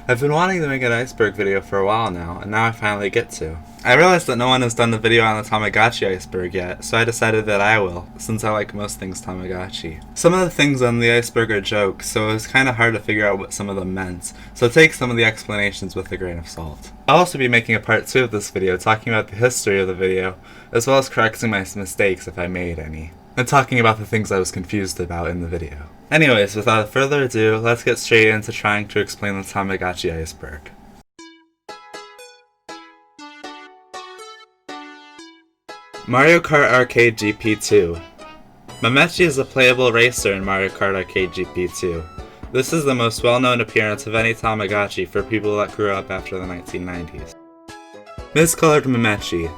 I've been wanting to make an Iceberg video for a while now, and now I finally get to. I realized that no one has done the video on the Tamagotchi Iceberg yet, so I decided that I will, since I like most things Tamagotchi. Some of the things on the Iceberg are jokes, so it was kinda hard to figure out what some of them meant, so take some of the explanations with a grain of salt. I'll also be making a part 2 of this video talking about the history of the video, as well as correcting my mistakes if I made any, and talking about the things I was confused about in the video. Anyways, without further ado, let's get straight into trying to explain the Tamagotchi Iceberg. Mario Kart Arcade GP2. Mamechi is a playable racer in Mario Kart Arcade GP2. This is the most well-known appearance of any Tamagotchi for people that grew up after the 1990s. Miscolored Mamechi.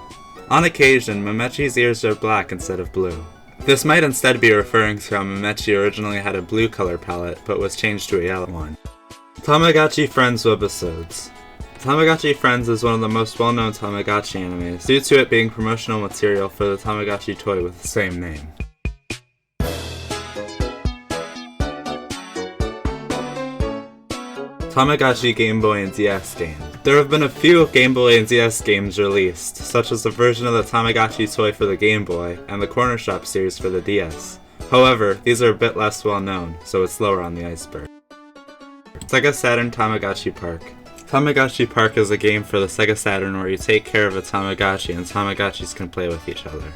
On occasion, Mamechi's ears are black instead of blue. This might instead be referring to how Mamechi originally had a blue color palette, but was changed to a yellow one. Tamagotchi Friends webisodes. Tamagotchi Friends is one of the most well-known Tamagotchi animes, due to it being promotional material for the Tamagotchi toy with the same name. Tamagotchi Game Boy and DS game. There have been a few Game Boy and DS games released, such as a version of the Tamagotchi toy for the Game Boy and the Corner Shop series for the DS. However, these are a bit less well known, so it's lower on the iceberg. Sega Saturn Tamagotchi Park. Tamagotchi Park is a game for the Sega Saturn where you take care of a Tamagotchi and Tamagotchis can play with each other.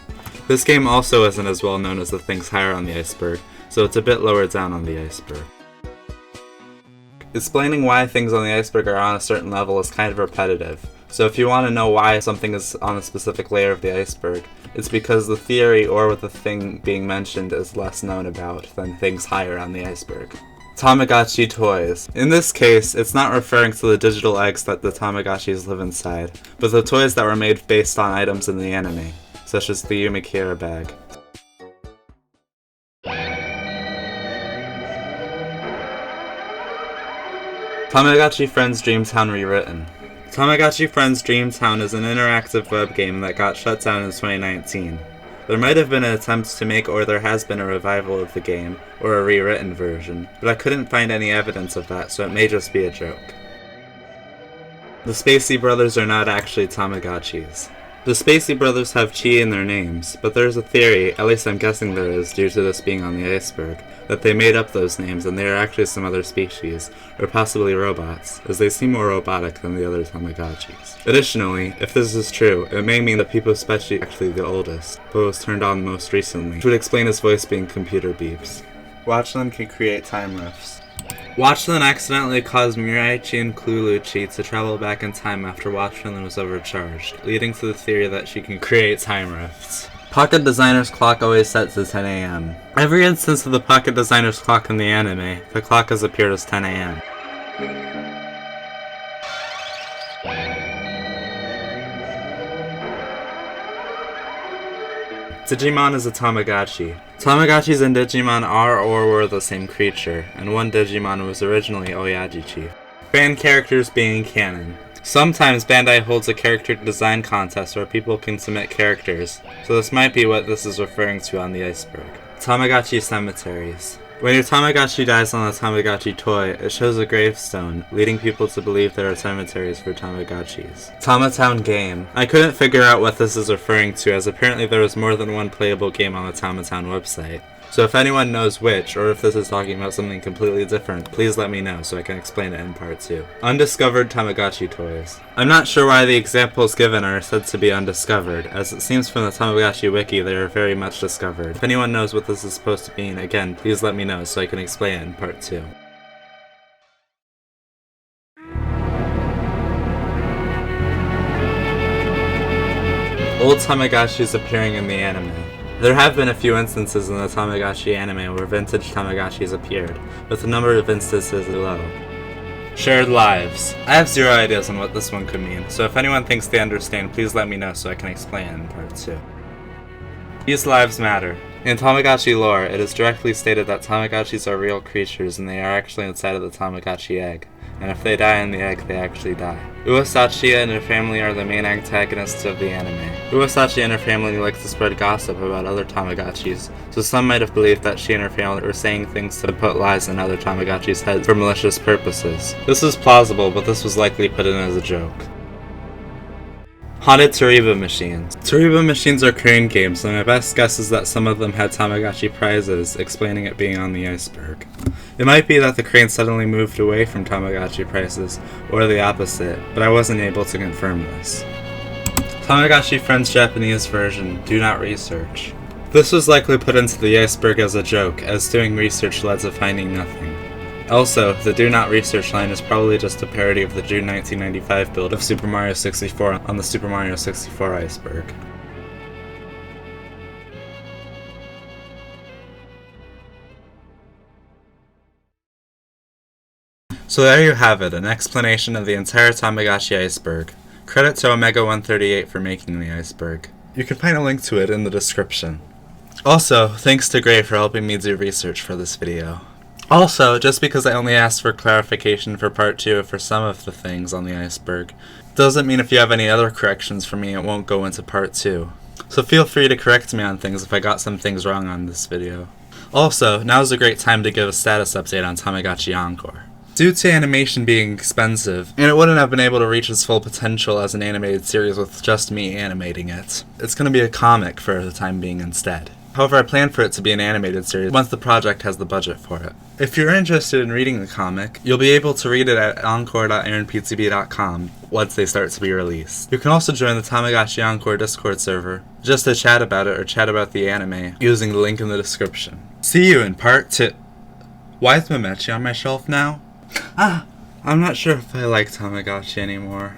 This game also isn't as well known as the things higher on the iceberg, so it's a bit lower down on the iceberg. Explaining why things on the iceberg are on a certain level is kind of repetitive, so if you want to know why something is on a specific layer of the iceberg, it's because the theory or what the thing being mentioned is less known about than things higher on the iceberg. Tamagotchi toys. In this case, it's not referring to the digital eggs that the Tamagotchis live inside, but the toys that were made based on items in the anime, such as the Yumi Kira bag. Tamagotchi Friends Dreamtown Rewritten. Tamagotchi Friends Dreamtown is an interactive web game that got shut down in 2019. There might have been an attempt to make, or there has been a revival of the game, or a rewritten version, but I couldn't find any evidence of that, so it may just be a joke. The Spacey Brothers are not actually Tamagotchis. The Spacey Brothers have chi in their names, but there's a theory, at least I'm guessing there is due to this being on the iceberg, that they made up those names and they are actually some other species, or possibly robots, as they seem more robotic than the other Tamagotchis. Additionally, if this is true, it may mean that People Specie is actually the oldest, but was turned on most recently, which would explain his voice being computer beeps. Watchland can create time rifts. Watchland accidentally caused Miraichi and Cluluchi to travel back in time after Watchland was overcharged, leading to the theory that she can create time rifts. Pocket Designer's clock always sets to 10 AM. Every instance of the Pocket Designer's clock in the anime, the clock has appeared as 10 AM. Digimon is a Tamagotchi. Tamagotchis and Digimon are or were the same creature, and one Digimon was originally Oyajichi. Fan characters being canon. Sometimes Bandai holds a character design contest where people can submit characters, so this might be what this is referring to on the iceberg. Tamagotchi cemeteries. When your Tamagotchi dies on a Tamagotchi toy, it shows a gravestone, leading people to believe there are cemeteries for Tamagotchis. Tamatown game. I couldn't figure out what this is referring to, as apparently there was more than one playable game on the Tamatown website. So if anyone knows which, or if this is talking about something completely different, please let me know so I can explain it in part 2. Undiscovered Tamagotchi toys. I'm not sure why the examples given are said to be undiscovered, as it seems from the Tamagotchi wiki they are very much discovered. If anyone knows what this is supposed to mean, again, please let me know so I can explain it in part 2. Old Tamagotchis appearing in the anime. There have been a few instances in the Tamagotchi anime where vintage Tamagotchis appeared, but the number of instances is low. Shared lives. I have zero ideas on what this one could mean, so if anyone thinks they understand, please let me know so I can explain it in part 2. These lives matter. In Tamagotchi lore, it is directly stated that Tamagotchis are real creatures and they are actually inside of the Tamagotchi egg. and if they die in the egg, they actually die. Uesachi and her family are the main antagonists of the anime. Uesachi and her family like to spread gossip about other Tamagotchis, so some might have believed that she and her family were saying things to put lies in other Tamagotchis' heads for malicious purposes. This is plausible, but this was likely put in as a joke. Haunted Toriba machines. Toriba machines are crane games, and my best guess is that some of them had Tamagotchi prizes, explaining it being on the Iceberg. It might be that the crane suddenly moved away from Tamagotchi prizes, or the opposite, but I wasn't able to confirm this. Tamagotchi Friends Japanese version, do not research. This was likely put into the Iceberg as a joke, as doing research led to finding nothing. Also, the Do Not Research line is probably just a parody of the June 1995 build of Super Mario 64 on the Super Mario 64 Iceberg. So there you have it, an explanation of the entire Tamagotchi Iceberg. Credit to Omega138 for making the Iceberg. You can find a link to it in the description. Also, thanks to Gray for helping me do research for this video. Also, just because I only asked for clarification for part 2 for some of the things on the Iceberg, doesn't mean if you have any other corrections for me it won't go into part 2. So feel free to correct me on things if I got some things wrong on this video. Also, now's a great time to give a status update on Tamagotchi Encore. Due to animation being expensive, and it wouldn't have been able to reach its full potential as an animated series with just me animating it, it's going to be a comic for the time being instead. However, I plan for it to be an animated series once the project has the budget for it. If you're interested in reading the comic, you'll be able to read it at encore.AaronPTB.com once they start to be released. You can also join the Tamagotchi Encore Discord server, just to chat about it or chat about the anime, using the link in the description. See you in part 2. Why is Memechi on my shelf now? I'm not sure if I like Tamagotchi anymore.